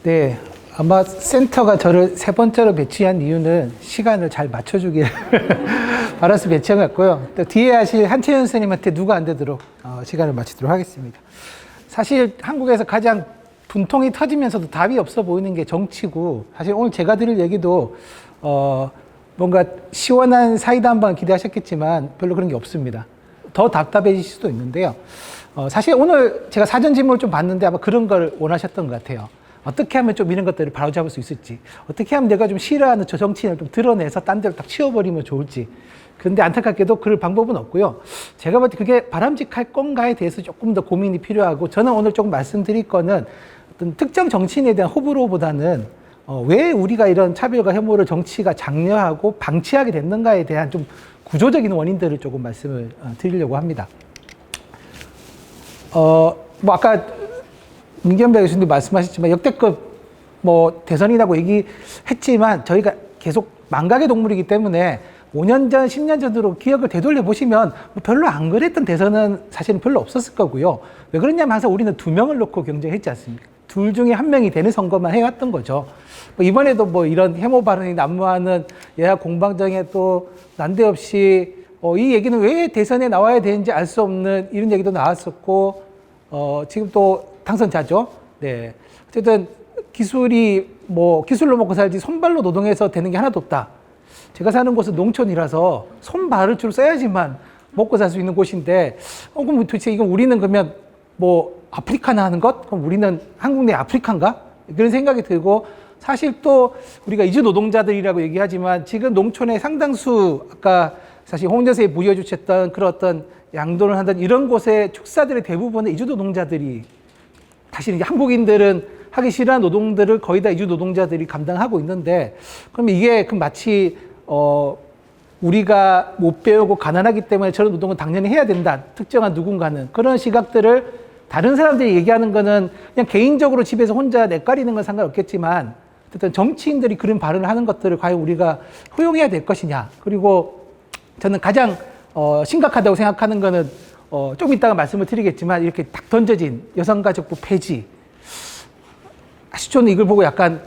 네, 아마 센터가 저를 세 번째로 배치한 이유는 시간을 잘 맞춰주길 바라서 배치한 것 같고요. 또 뒤에 하실 한채연 선생님한테 누가 안 되도록 시간을 맞추도록 하겠습니다. 사실 한국에서 가장 분통이 터지면서도 답이 없어 보이는 게 정치고, 사실 오늘 제가 드릴 얘기도 뭔가 시원한 사이다 한 번 기대하셨겠지만 별로 그런 게 없습니다. 더 답답해질 수도 있는데요. 사실 오늘 제가 사전 질문을 좀 봤는데 아마 그런 걸 원하셨던 것 같아요. 어떻게 하면 좀 이런 것들을 바로잡을 수 있을지, 어떻게 하면 내가 좀 싫어하는 저 정치인을 좀 드러내서 딴 데로 딱 치워버리면 좋을지. 그런데 안타깝게도 그럴 방법은 없고요. 제가 볼 때 그게 바람직할 건가에 대해서 조금 더 고민이 필요하고, 저는 오늘 조금 말씀드릴 거는 어떤 특정 정치인에 대한 호불호보다는 왜 우리가 이런 차별과 혐오를 정치가 장려하고 방치하게 됐는가에 대한 좀 구조적인 원인들을 조금 말씀을 드리려고 합니다. 뭐 아까 민경배 교수님도 말씀하셨지만 역대급 뭐 대선이라고 얘기했지만 저희가 계속 망각의 동물이기 때문에 5년 전, 10년 전으로 기억을 되돌려 보시면 뭐 별로 안 그랬던 대선은 사실은 별로 없었을 거고요. 왜 그러냐면 항상 우리는 두 명을 놓고 경쟁했지 않습니까? 둘 중에 한 명이 되는 선거만 해왔던 거죠. 뭐 이번에도 뭐 이런 혐오 발언이 난무하는 여야 공방장에 또 난데없이 이 얘기는 왜 대선에 나와야 되는지 알 수 없는 이런 얘기도 나왔었고, 지금 또 당선자죠. 네. 어쨌든 기술이 뭐 기술로 먹고 살지 손발로 노동해서 되는 게 하나도 없다. 제가 사는 곳은 농촌이라서 손발을 주로 써야지만 먹고 살 수 있는 곳인데, 그럼 도대체 이건 우리는 그러면 뭐 아프리카나 하는 것? 그럼 우리는 한국 내 아프리카인가? 그런 생각이 들고, 사실 또 우리가 이주 노동자들이라고 얘기하지만 지금 농촌의 상당수, 아까 사실 홍준표에 부여주셨던 그런 어떤 양돈을 한다는 이런 곳의 축사들의 대부분은 이주 노동자들이, 사실 이제 한국인들은 하기 싫어하는 노동들을 거의 다 이주 노동자들이 감당하고 있는데, 그러면 이게 마치 우리가 못 배우고 가난하기 때문에 저런 노동은 당연히 해야 된다, 특정한 누군가는, 그런 시각들을 다른 사람들이 얘기하는 거는 그냥 개인적으로 집에서 혼자 내까리는 건 상관없겠지만, 어쨌든 정치인들이 그런 발언을 하는 것들을 과연 우리가 허용해야 될 것이냐. 그리고 저는 가장 심각하다고 생각하는 거는 좀 이따가 말씀을 드리겠지만, 이렇게 딱 던져진 여성가족부 폐지. 사실 저는 이걸 보고 약간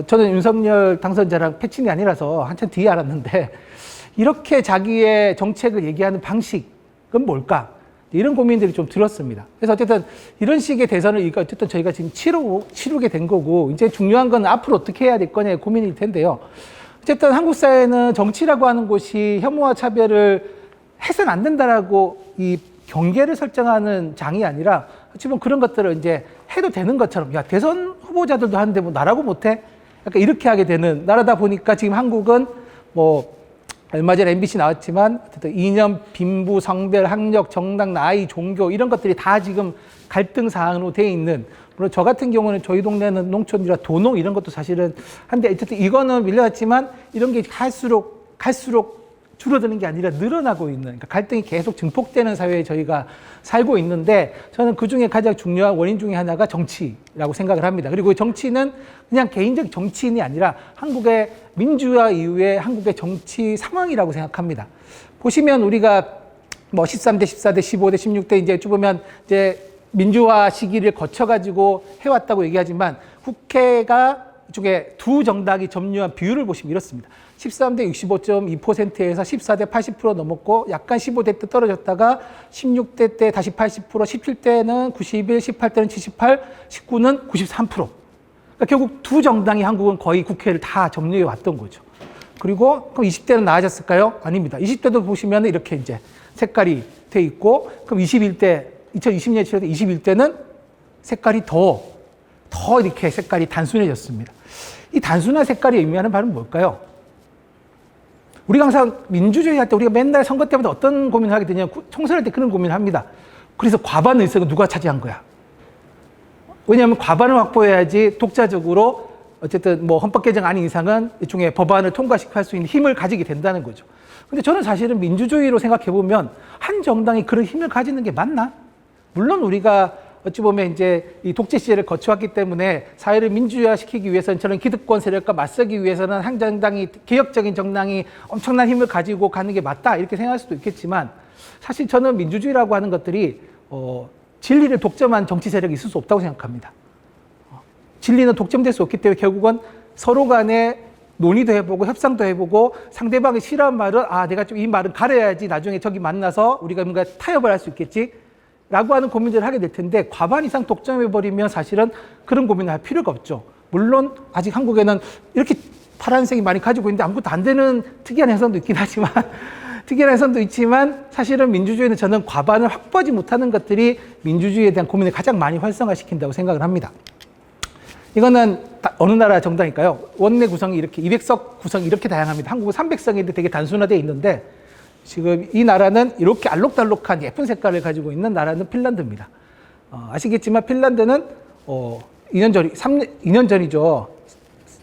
저는 윤석열 당선자랑 패친이 아니라서 한참 뒤에 알았는데, 이렇게 자기의 정책을 얘기하는 방식은 뭘까? 이런 고민들이 좀 들었습니다. 그래서 어쨌든 이런 식의 대선을 어쨌든 저희가 지금 치르게 된 거고, 이제 중요한 건 앞으로 어떻게 해야 될 거냐의 고민일 텐데요. 어쨌든 한국 사회는 정치라고 하는 곳이 혐오와 차별을 해서는 안 된다라고 이 경계를 설정하는 장이 아니라, 어찌 보면 그런 것들을 이제 해도 되는 것처럼, 야, 대선 후보자들도 하는데 뭐 나라고 못해? 약간 이렇게 하게 되는 나라다 보니까 지금 한국은 뭐 얼마 전에 MBC 나왔지만 어쨌든 이념, 빈부, 성별, 학력, 정당, 나이, 종교 이런 것들이 다 지금 갈등 사항으로 돼 있는, 물론 저 같은 경우는 저희 동네는 농촌이라 도농 이런 것도 사실은 한데, 어쨌든 이거는 밀려왔지만 이런 게 갈수록 줄어드는 게 아니라 늘어나고 있는, 그러니까 갈등이 계속 증폭되는 사회에 저희가 살고 있는데, 저는 그 중에 가장 중요한 원인 중에 하나가 정치라고 생각을 합니다. 그리고 정치는 그냥 개인적 정치인이 아니라 한국의 민주화 이후의 한국의 정치 상황이라고 생각합니다. 보시면 우리가 뭐 13대, 14대, 15대, 16대 이제 쭉 보면 이제 민주화 시기를 거쳐가지고 해왔다고 얘기하지만, 국회가 이쪽에 두 정당이 점유한 비율을 보시면 이렇습니다. 13대 65.2%에서 14대 80% 넘었고, 약간 15대 때 떨어졌다가 16대 때 다시 80%, 17대는 91, 18대는 78, 19는 93%. 그러니까 결국 두 정당이 한국은 거의 국회를 다 점유해 왔던 거죠. 그리고 그럼 20대는 나아졌을까요? 아닙니다. 20대도 보시면 이렇게 이제 색깔이 돼 있고, 그럼 21대, 2020년 치러서 21대는 색깔이 더 이렇게 색깔이 단순해졌습니다. 이 단순한 색깔이 의미하는 바는 뭘까요? 우리가 항상 민주주의 할 때 우리가 맨날 선거 때마다 어떤 고민을 하게 되냐면, 총선할 때 그런 고민을 합니다. 그래서 과반 의석은 누가 차지한 거야? 왜냐하면 과반을 확보해야지 독자적으로 어쨌든 뭐 헌법 개정 아닌 이상은 일종의 법안을 통과시킬 수 있는 힘을 가지게 된다는 거죠. 근데 저는 사실은 민주주의로 생각해 보면 한 정당이 그런 힘을 가지는 게 맞나? 물론 우리가 어찌 보면 이제 이 독재 시절을 거쳐왔기 때문에 사회를 민주화시키기 위해서는, 저는 기득권 세력과 맞서기 위해서는 한 정당이, 개혁적인 정당이 엄청난 힘을 가지고 가는 게 맞다, 이렇게 생각할 수도 있겠지만, 사실 저는 민주주의라고 하는 것들이 진리를 독점한 정치 세력이 있을 수 없다고 생각합니다. 진리는 독점될 수 없기 때문에 결국은 서로 간에 논의도 해보고 협상도 해보고 상대방이 싫어하는 말은 내가 좀 이 말은 가려야지 나중에 저기 만나서 우리가 뭔가 타협을 할 수 있겠지 라고 하는 고민들을 하게 될 텐데 과반 이상 독점해버리면 사실은 그런 고민을 할 필요가 없죠. 물론 아직 한국에는 이렇게 파란색이 많이 가지고 있는데 아무것도 안 되는 특이한 현상도 있긴 하지만 특이한 현상도 있지만 사실은 민주주의는 저는 과반을 확보하지 못하는 것들이 민주주의에 대한 고민을 가장 많이 활성화시킨다고 생각을 합니다. 이거는 어느 나라 정당일까요? 원내 구성이 이렇게 200석 구성이 이렇게 다양합니다. 한국은 300석인데 되게 단순화되어 있는데 지금 이 나라는 이렇게 알록달록한 예쁜 색깔을 가지고 있는 나라는 핀란드입니다. 아시겠지만 핀란드는 2년 전이죠.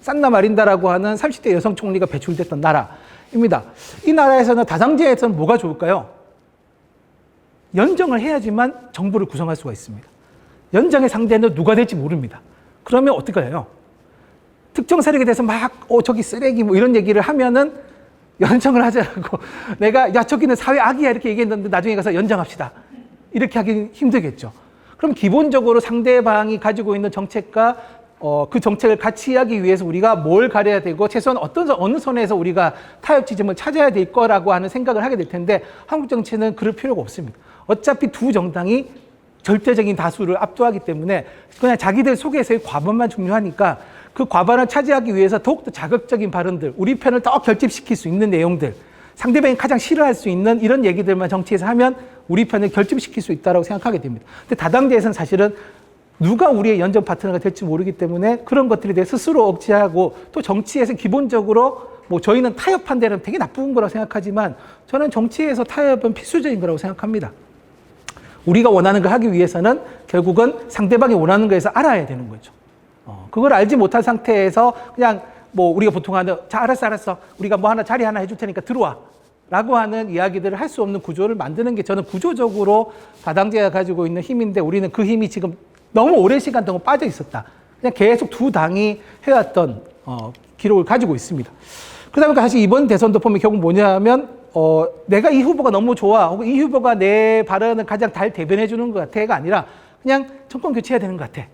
산나 마린다라고 하는 30대 여성 총리가 배출됐던 나라입니다. 이 나라에서는 다당제에서는 뭐가 좋을까요? 연정을 해야지만 정부를 구성할 수가 있습니다. 연정의 상대는 누가 될지 모릅니다. 그러면 어떻게 해요? 특정 세력에 대해서 저기 쓰레기 뭐 이런 얘기를 하면은 연정을 하자고 내가 저기는 사회 악이야 이렇게 얘기했는데 나중에 가서 연정합시다. 이렇게 하긴 힘들겠죠. 그럼 기본적으로 상대방이 가지고 있는 정책과 그 정책을 같이 하기 위해서 우리가 뭘 가려야 되고 최소한 어느 선에서 우리가 타협 지점을 찾아야 될 거라고 하는 생각을 하게 될 텐데 한국 정치는 그럴 필요가 없습니다. 어차피 두 정당이 절대적인 다수를 압도하기 때문에 그냥 자기들 속에서의 과반만 중요하니까 그 과반을 차지하기 위해서 더욱더 자극적인 발언들, 우리 편을 더 결집시킬 수 있는 내용들, 상대방이 가장 싫어할 수 있는 이런 얘기들만 정치에서 하면 우리 편을 결집시킬 수 있다고 생각하게 됩니다. 근데 다당제에서는 사실은 누가 우리의 연정 파트너가 될지 모르기 때문에 그런 것들에 대해 스스로 억제하고 또 정치에서 기본적으로 저희는 타협한 데는 되게 나쁜 거라고 생각하지만 저는 정치에서 타협은 필수적인 거라고 생각합니다. 우리가 원하는 걸 하기 위해서는 결국은 상대방이 원하는 거에서 알아야 되는 거죠. 그걸 알지 못한 상태에서 그냥 우리가 보통 하는 자 알았어 우리가 자리 하나 해줄 테니까 들어와 라고 하는 이야기들을 할 수 없는 구조를 만드는 게 저는 구조적으로 다당제가 가지고 있는 힘인데 우리는 그 힘이 지금 너무 오랜 시간 동안 빠져 있었다. 그냥 계속 두 당이 해왔던 기록을 가지고 있습니다. 그러다 보니까 사실 이번 대선도 보면 결국 뭐냐면 내가 이 후보가 너무 좋아 혹은 이 후보가 내 발언을 가장 잘 대변해 주는 것 같아가 아니라 그냥 정권 교체해야 되는 것 같아.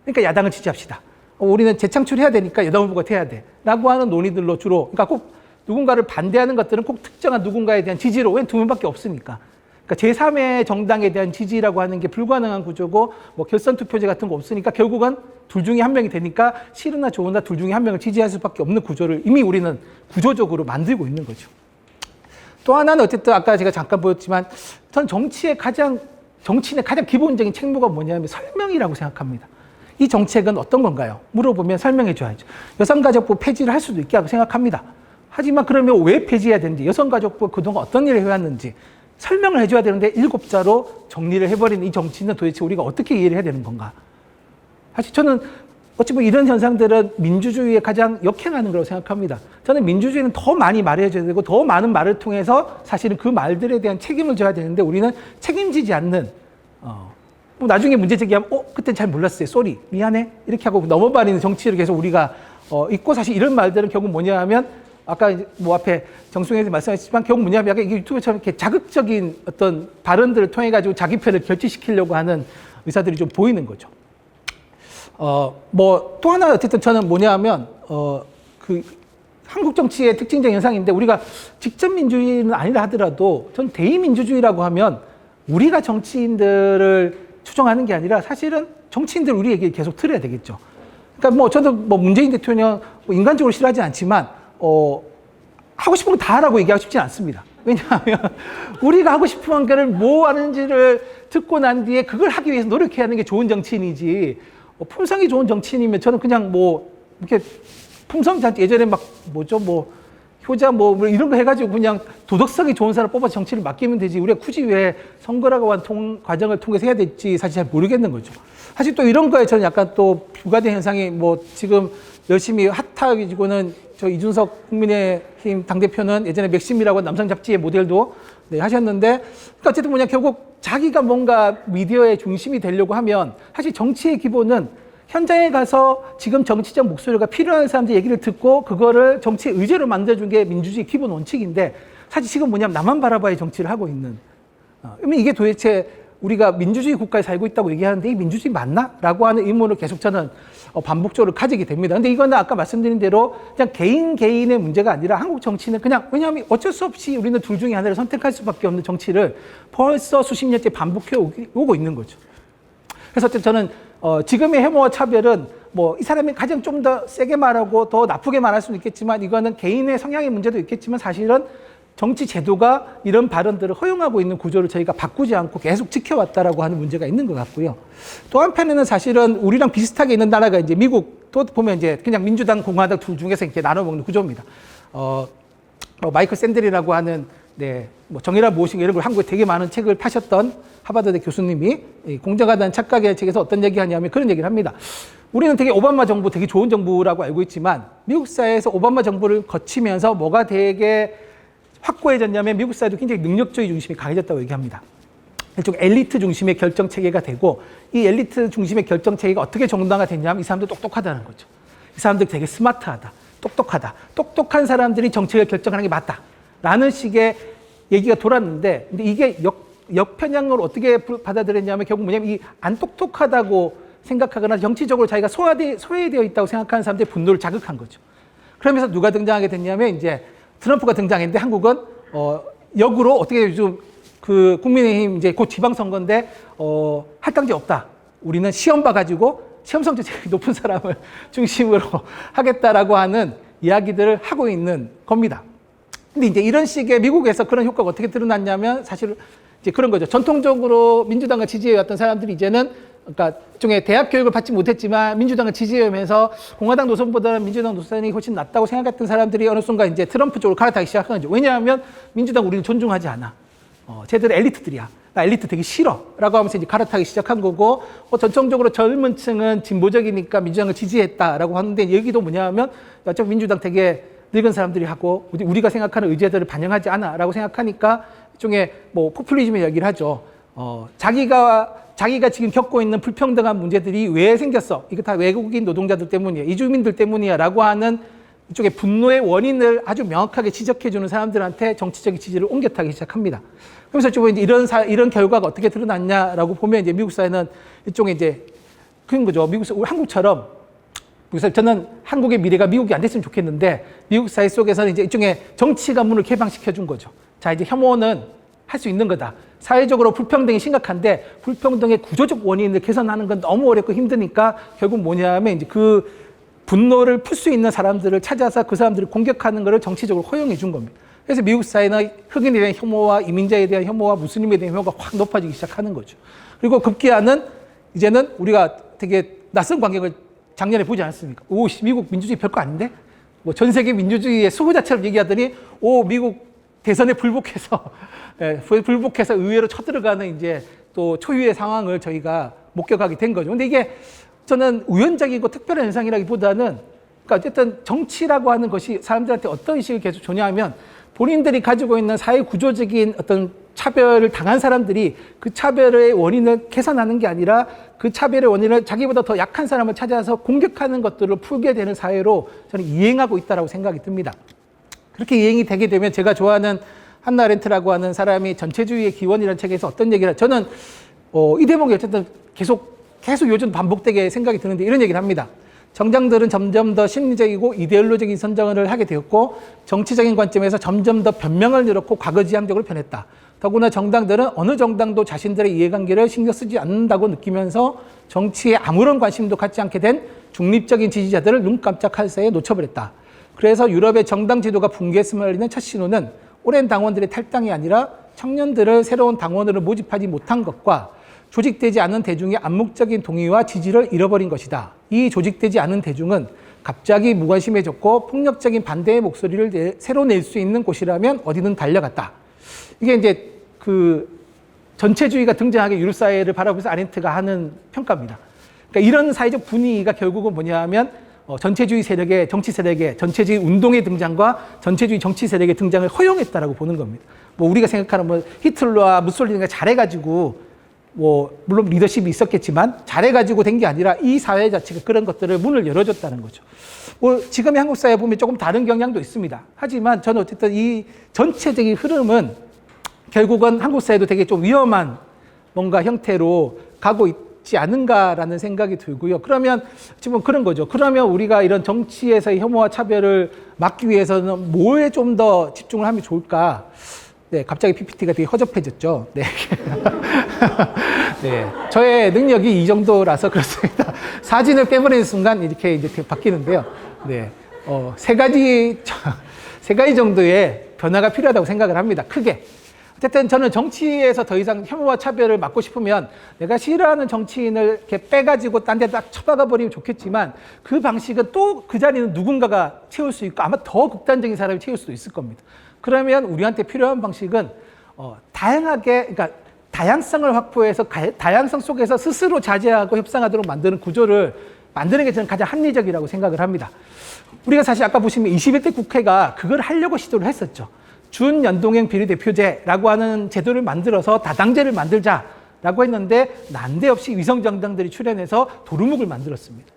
그러니까 야당을 지지합시다. 우리는 재창출해야 되니까 여당 후보가 돼야 돼. 라고 하는 논의들로 주로 그러니까 꼭 누군가를 반대하는 것들은 꼭 특정한 누군가에 대한 지지로 왜 두 명밖에 없으니까. 그러니까 제3의 정당에 대한 지지라고 하는 게 불가능한 구조고 결선 투표제 같은 거 없으니까 결국은 둘 중에 한 명이 되니까 싫으나 좋으나 둘 중에 한 명을 지지할 수밖에 없는 구조를 이미 우리는 구조적으로 만들고 있는 거죠. 또 하나는 어쨌든 아까 제가 잠깐 보였지만 전 정치인의 가장 기본적인 책무가 뭐냐면 설명이라고 생각합니다. 이 정책은 어떤 건가요? 물어보면 설명해 줘야죠. 여성가족부 폐지를 할 수도 있게 하고 생각합니다. 하지만 그러면 왜 폐지해야 되는지, 여성가족부 그동안 어떤 일을 해왔는지 설명을 해줘야 되는데 7자로 정리를 해버린 이 정치는 도대체 우리가 어떻게 이해를 해야 되는 건가? 사실 저는 어찌 보면 이런 현상들은 민주주의에 가장 역행하는 거라고 생각합니다. 저는 민주주의는 더 많이 말해줘야 되고 더 많은 말을 통해서 사실은 그 말들에 대한 책임을 져야 되는데 우리는 책임지지 않는 나중에 문제 제기하면 그땐 잘 몰랐어요. 쏘리 미안해 이렇게 하고 넘어버리는 정치를 계속 우리가 있고 사실 이런 말들은 결국 뭐냐 하면 아까 앞에 정승현이 말씀하셨지만 결국 뭐냐면 약간 이게 유튜브처럼 이렇게 자극적인 어떤 발언들을 통해 가지고 자기 편을 결집시키려고 하는 의사들이 좀 보이는 거죠. 또 하나 어쨌든 저는 뭐냐 하면 그 한국 정치의 특징적 현상인데 우리가 직접 민주주의는 아니라 하더라도 전 대의민주주의라고 하면 우리가 정치인들을 추종하는 게 아니라 사실은 정치인들 우리 얘기를 계속 들어야 되겠죠. 그러니까 저도 문재인 대통령 인간적으로 싫어하지 않지만 하고 싶은 거 다 하라고 얘기하고 싶지 않습니다. 왜냐하면 우리가 하고 싶은 거를 뭐 하는지를 듣고 난 뒤에 그걸 하기 위해서 노력해야 하는 게 좋은 정치인이지 품성이 좋은 정치인이면 저는 그냥 이렇게 품성 예전에 효자 이런 거 해가지고 그냥 도덕성이 좋은 사람 뽑아서 정치를 맡기면 되지 우리가 굳이 왜 선거라고 한 과정을 통해서 해야 될지 사실 잘 모르겠는 거죠. 사실 또 이런 거에 저는 약간 또 부가된 현상이 지금 열심히 핫하기지고는 저 이준석 국민의힘 당대표는 예전에 맥심이라고 남성 잡지의 모델도 하셨는데 그러니까 어쨌든 결국 자기가 뭔가 미디어의 중심이 되려고 하면 사실 정치의 기본은 현장에 가서 지금 정치적 목소리가 필요한 사람들 얘기를 듣고 그거를 정치의 의제로 만들어준 게 민주주의 기본 원칙인데 사실 지금 나만 바라봐야 정치를 하고 있는. 그러면 이게 도대체 우리가 민주주의 국가에 살고 있다고 얘기하는데 이 민주주의 맞나? 라고 하는 의문을 계속 저는 반복적으로 가지게 됩니다. 근데 이거는 아까 말씀드린 대로 그냥 개인의 문제가 아니라 한국 정치는 그냥 왜냐하면 어쩔 수 없이 우리는 둘 중에 하나를 선택할 수밖에 없는 정치를 벌써 수십 년째 반복해 오고 있는 거죠. 그래서 저는 지금의 혐오와 차별은 뭐 이 사람이 가장 좀 더 세게 말하고 더 나쁘게 말할 수는 있겠지만 이거는 개인의 성향의 문제도 있겠지만 사실은 정치 제도가 이런 발언들을 허용하고 있는 구조를 저희가 바꾸지 않고 계속 지켜왔다라고 하는 문제가 있는 것 같고요. 또 한편에는 사실은 우리랑 비슷하게 있는 나라가 이제 미국도 보면 이제 그냥 민주당, 공화당 둘 중에서 이렇게 나눠 먹는 구조입니다. 마이클 샌델이라고 하는 뭐 정의란 무엇인가 이런 걸 한국에 되게 많은 책을 파셨던 하버드대 교수님이 공정하다는 착각의 책에서 어떤 얘기하냐면 그런 얘기를 합니다. 우리는 되게 오바마 정부 되게 좋은 정부라고 알고 있지만 미국 사회에서 오바마 정부를 거치면서 뭐가 되게 확고해졌냐면 미국 사회도 굉장히 능력주의 중심이 강해졌다고 얘기합니다. 일종 엘리트 중심의 결정 체계가 되고 이 엘리트 중심의 결정 체계가 어떻게 정당화 됐냐면 이 사람들 똑똑하다는 거죠. 이 사람들 되게 스마트하다, 똑똑하다, 똑똑한 사람들이 정책을 결정하는 게 맞다 라는 식의 얘기가 돌았는데 근데 이게 역편향을 어떻게 받아들였냐면 결국 뭐냐면 이 안 똑똑하다고 생각하거나 정치적으로 자기가 소외되어 있다고 생각하는 사람들의 분노를 자극한 거죠. 그러면서 누가 등장하게 됐냐면 이제 트럼프가 등장했는데 한국은 역으로 어떻게 요즘 그 국민의힘 이제 곧 지방선거인데 할당제 없다. 우리는 시험 봐가지고 시험 성적 제일 높은 사람을 중심으로 하겠다라고 하는 이야기들을 하고 있는 겁니다. 근데 이제 이런 식의 미국에서 그런 효과가 어떻게 드러났냐면 사실 이제 그런 거죠. 전통적으로 민주당을 지지해왔던 사람들이 이제는 그러니까 일종의 대학 교육을 받지 못했지만 민주당을 지지하면서 공화당 노선보다는 민주당 노선이 훨씬 낫다고 생각했던 사람들이 어느 순간 이제 트럼프 쪽으로 갈아타기 시작한 거죠. 왜냐하면 민주당 우리는 존중하지 않아. 쟤들 엘리트들이야. 나 엘리트 되게 싫어. 라고 하면서 이제 갈아타기 시작한 거고 전통적으로 젊은 층은 진보적이니까 민주당을 지지했다라고 하는데 여기도 뭐냐면 어차피 민주당 되게 늙은 사람들이 하고 우리가 생각하는 의제들을 반영하지 않아 라고 생각하니까 일종의 뭐 포퓰리즘의 얘기를 하죠. 자기가 지금 겪고 있는 불평등한 문제들이 왜 생겼어? 이거 다 외국인 노동자들 때문이야. 이주민들 때문이야. 라고 하는 이쪽에 분노의 원인을 아주 명확하게 지적해주는 사람들한테 정치적인 지지를 옮겨타기 시작합니다. 그래서 좀 이제 이런 결과가 어떻게 드러났냐라고 보면 이제 미국 사회는 일종의 이제 그런 거죠. 한국처럼 저는 한국의 미래가 미국이 안 됐으면 좋겠는데 미국 사회 속에서는 이제 일종의 정치가 문을 개방시켜 준 거죠. 자, 이제 혐오는 할 수 있는 거다. 사회적으로 불평등이 심각한데 불평등의 구조적 원인을 개선하는 건 너무 어렵고 힘드니까 결국 뭐냐면 이제 그 분노를 풀 수 있는 사람들을 찾아서 그 사람들을 공격하는 것을 정치적으로 허용해 준 겁니다. 그래서 미국 사회는 흑인에 대한 혐오와 이민자에 대한 혐오와 무슬림에 대한 혐오가 확 높아지기 시작하는 거죠. 그리고 급기야는 이제는 우리가 되게 낯선 광경을 작년에 보지 않았습니까? 오, 미국 민주주의 별거 아닌데? 뭐 전 세계 민주주의의 수호자처럼 얘기하더니 미국 대선에 불복해서 의회로 쳐들어가는 이제 또 초유의 상황을 저희가 목격하게 된 거죠. 근데 이게 저는 우연적이고 특별한 현상이라기보다는 그러니까 어쨌든 정치라고 하는 것이 사람들한테 어떤 의식을 계속 주냐면 본인들이 가지고 있는 사회 구조적인 어떤 차별을 당한 사람들이 그 차별의 원인을 개선하는 게 아니라 그 차별의 원인을 자기보다 더 약한 사람을 찾아서 공격하는 것들을 풀게 되는 사회로 저는 이행하고 있다고 생각이 듭니다. 그렇게 이행이 되게 되면 제가 좋아하는 한나 아렌트라고 하는 사람이 전체주의의 기원이라는 책에서 어떤 얘기를 저는 이 대목이 어쨌든 계속 요즘 반복되게 생각이 드는데 이런 얘기를 합니다. 정당들은 점점 더 심리적이고 이데올로적인 선정을 하게 되었고 정치적인 관점에서 점점 더 변명을 늘었고 과거지향적으로 변했다. 더구나 정당들은 어느 정당도 자신들의 이해관계를 신경 쓰지 않는다고 느끼면서 정치에 아무런 관심도 갖지 않게 된 중립적인 지지자들을 눈 깜짝할 새에 놓쳐버렸다. 그래서 유럽의 정당 제도가 붕괴했음을 알리는 첫 신호는 오랜 당원들의 탈당이 아니라 청년들을 새로운 당원으로 모집하지 못한 것과 조직되지 않은 대중의 암묵적인 동의와 지지를 잃어버린 것이다. 이 조직되지 않은 대중은 갑자기 무관심해졌고 폭력적인 반대의 목소리를 새로 낼 수 있는 곳이라면 어디든 달려갔다. 이게 이제 그 전체주의가 등장하게 유럽 사회를 바라보면서 아렌트가 하는 평가입니다. 그러니까 이런 사회적 분위기가 결국은 뭐냐면 전체주의 세력의 정치 세력의 전체주의 운동의 등장과 전체주의 정치 세력의 등장을 허용했다라고 보는 겁니다. 뭐 우리가 생각하는 뭐 히틀러와 무솔리니가 잘해가지고 물론 리더십이 있었겠지만 잘해가지고 된 게 아니라 이 사회 자체가 그런 것들을 문을 열어줬다는 거죠. 지금의 한국 사회 보면 조금 다른 경향도 있습니다. 하지만 저는 어쨌든 이 전체적인 흐름은 결국은 한국 사회도 되게 좀 위험한 뭔가 형태로 가고 있지 않은가라는 생각이 들고요. 그러면 지금 그런 거죠. 그러면 우리가 이런 정치에서의 혐오와 차별을 막기 위해서는 뭐에 좀 더 집중을 하면 좋을까? 네, 갑자기 PPT가 되게 허접해졌죠. 네. 네. 저의 능력이 이 정도라서 그렇습니다. 사진을 빼버리는 순간 이렇게 이제 바뀌는데요. 네. 세 가지 정도의 변화가 필요하다고 생각을 합니다. 크게. 어쨌든 저는 정치에서 더 이상 혐오와 차별을 막고 싶으면 내가 싫어하는 정치인을 이렇게 빼가지고 딴 데 딱 쳐박아 버리면 좋겠지만 그 방식은 또 그 자리는 누군가가 채울 수 있고 아마 더 극단적인 사람이 채울 수도 있을 겁니다. 그러면 우리한테 필요한 방식은 다양하게, 그러니까 다양성을 확보해서 다양성 속에서 스스로 자제하고 협상하도록 만드는 구조를 만드는 게 저는 가장 합리적이라고 생각을 합니다. 우리가 사실 아까 보시면 21대 국회가 그걸 하려고 시도를 했었죠. 준연동형 비례대표제라고 하는 제도를 만들어서 다당제를 만들자라고 했는데 난데없이 위성정당들이 출연해서 도루묵을 만들었습니다.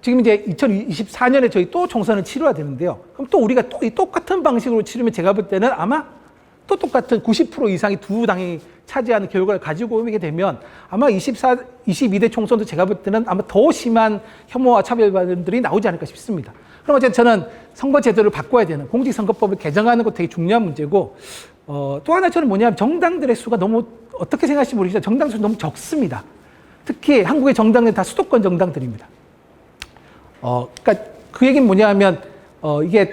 지금 이제 2024년에 저희 또 총선을 치러야 되는데요. 그럼 또 우리가 또 이 똑같은 방식으로 치르면 제가 볼 때는 아마 또 똑같은 90% 이상이 두 당이 차지하는 결과를 가지고 오게 되면 아마 22대 총선도 제가 볼 때는 아마 더 심한 혐오와 차별들이 나오지 않을까 싶습니다. 그럼 어쨌든 저는 선거 제도를 바꿔야 되는 공직선거법을 개정하는 것도 되게 중요한 문제고 또 하나 저는 뭐냐면 정당들의 수가 너무 어떻게 생각하실지 모르겠지만 정당 수가 너무 적습니다. 특히 한국의 정당은 다 수도권 정당들입니다. 그러니까 그 얘기는 뭐냐 하면 이게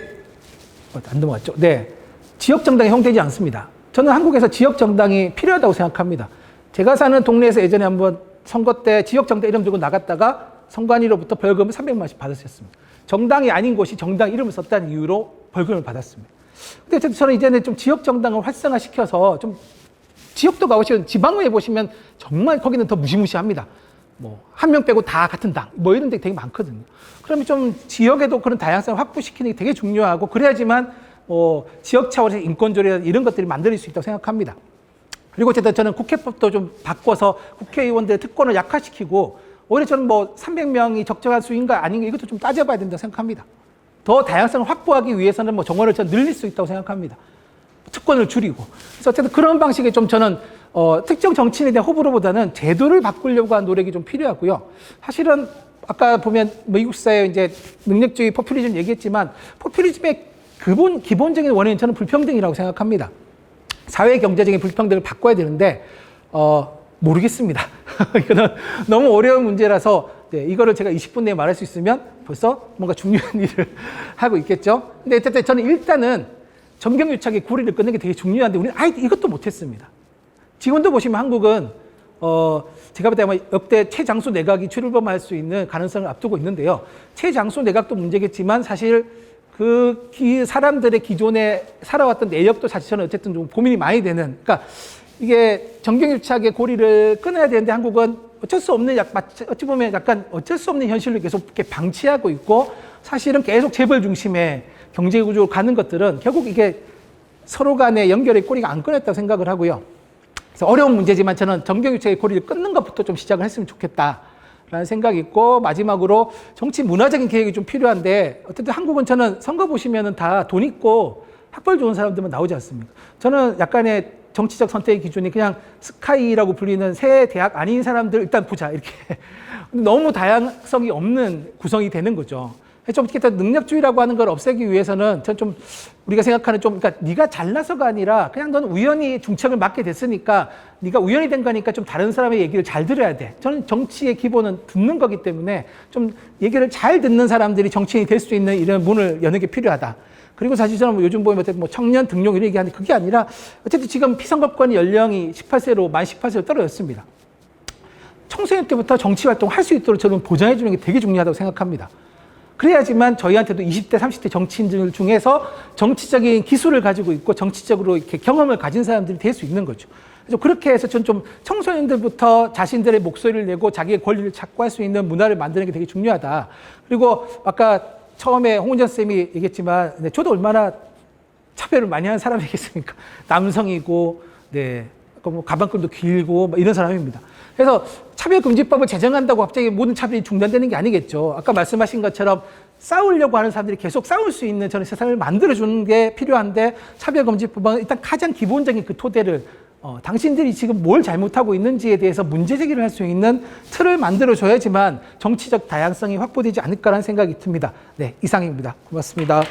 안 넘어갔죠. 네. 지역 정당이 형되지 않습니다. 저는 한국에서 지역 정당이 필요하다고 생각합니다. 제가 사는 동네에서 예전에 한번 선거 때 지역 정당 이름 들고 나갔다가 선관위로부터 벌금을 300만 원씩 받았었습니다. 정당이 아닌 곳이 정당 이름을 썼다는 이유로 벌금을 받았습니다. 근데 어쨌든 저는 이제는 좀 지역 정당을 활성화시켜서 좀 지역도 가보시면 지방에 보시면 정말 거기는 더 무시무시합니다. 뭐 한 명 빼고 다 같은 당 뭐 이런 데 되게 많거든요. 그러면 좀 지역에도 그런 다양성을 확보시키는 게 되게 중요하고 그래야지만 지역 차원에서 인권조례 이런 것들이 만들어질 수 있다고 생각합니다. 그리고 어쨌든 저는 국회법도 좀 바꿔서 국회의원들의 특권을 약화시키고 오히려 저는 뭐 300명이 적정한 수인가 아닌가 이것도 좀 따져봐야 된다고 생각합니다. 더 다양성을 확보하기 위해서는 뭐 정원을 좀 늘릴 수 있다고 생각합니다. 특권을 줄이고. 그래서 어쨌든 그런 방식의 좀 저는 특정 정치인에 대한 호불호보다는 제도를 바꾸려고 하는 노력이 좀 필요하고요. 사실은 아까 보면 미국 사회 이제 능력주의 포퓰리즘 얘기했지만 포퓰리즘의 기본적인 원인은 저는 불평등이라고 생각합니다. 사회 경제적인 불평등을 바꿔야 되는데 모르겠습니다. 이거는 너무 어려운 문제라서 네, 이거를 제가 20분 내에 말할 수 있으면 벌써 뭔가 중요한 일을 하고 있겠죠. 근데 어쨌든 저는 일단은 정경유착의 고리를 끊는 게 되게 중요한데 우리는 이것도 못했습니다. 지금도 보시면 한국은 제가 볼 때 아마 역대 최장수 내각이 출범할 수 있는 가능성을 앞두고 있는데요. 최장수 내각도 문제겠지만 사실 그 사람들의 기존에 살아왔던 내역도 사실 저는 어쨌든 좀 고민이 많이 되는, 그러니까 이게 정경유착의 고리를 끊어야 되는데 한국은 어쩔 수 없는, 어찌 보면 약간 어쩔 수 없는 현실을 계속 이렇게 방치하고 있고 사실은 계속 재벌 중심의 경제 구조로 가는 것들은 결국 이게 서로 간의 연결의 꼬리가 안 끊었다고 생각을 하고요. 그래서 어려운 문제지만 저는 정경유착의 고리를 끊는 것부터 좀 시작을 했으면 좋겠다라는 생각이 있고 마지막으로 정치 문화적인 계획이 좀 필요한데 어쨌든 한국은 저는 선거 보시면은 다 돈 있고 학벌 좋은 사람들만 나오지 않습니까? 저는 약간의 정치적 선택의 기준이 그냥 스카이라고 불리는 새 대학 아닌 사람들 일단 보자 이렇게 너무 다양성이 없는 구성이 되는 거죠. 좀 이렇게 능력주의라고 하는 걸 없애기 위해서는 전 좀 우리가 생각하는 좀 그러니까 네가 잘나서가 아니라 그냥 넌 우연히 중책을 맡게 됐으니까 네가 우연히 된 거니까 좀 다른 사람의 얘기를 잘 들어야 돼. 저는 정치의 기본은 듣는 거기 때문에 좀 얘기를 잘 듣는 사람들이 정치인이 될 수 있는 이런 문을 여는 게 필요하다. 그리고 사실 저는 요즘 보면 뭐 청년 등록 이런 얘기하는데 그게 아니라 어쨌든 지금 피선거권 연령이 18세로 만 18세로 떨어졌습니다. 청소년 때부터 정치 활동을 할 수 있도록 저는 보장해 주는 게 되게 중요하다고 생각합니다. 그래야지만 저희한테도 20대, 30대 정치인들 중에서 정치적인 기술을 가지고 있고 정치적으로 이렇게 경험을 가진 사람들이 될 수 있는 거죠. 그래서 그렇게 해서 저는 좀 청소년들부터 자신들의 목소리를 내고 자기의 권리를 찾고 할 수 있는 문화를 만드는 게 되게 중요하다. 그리고 아까 처음에 홍은전 쌤이 얘기했지만 저도 얼마나 차별을 많이 하는 사람이겠습니까? 남성이고, 네, 뭐 가방끈도 길고 뭐 이런 사람입니다. 그래서 차별금지법을 제정한다고 갑자기 모든 차별이 중단되는 게 아니겠죠. 아까 말씀하신 것처럼 싸우려고 하는 사람들이 계속 싸울 수 있는 저는 세상을 만들어주는 게 필요한데 차별금지법은 일단 가장 기본적인 그 토대를 당신들이 지금 뭘 잘못하고 있는지에 대해서 문제 제기를 할 수 있는 틀을 만들어줘야지만 정치적 다양성이 확보되지 않을까라는 생각이 듭니다. 네, 이상입니다. 고맙습니다.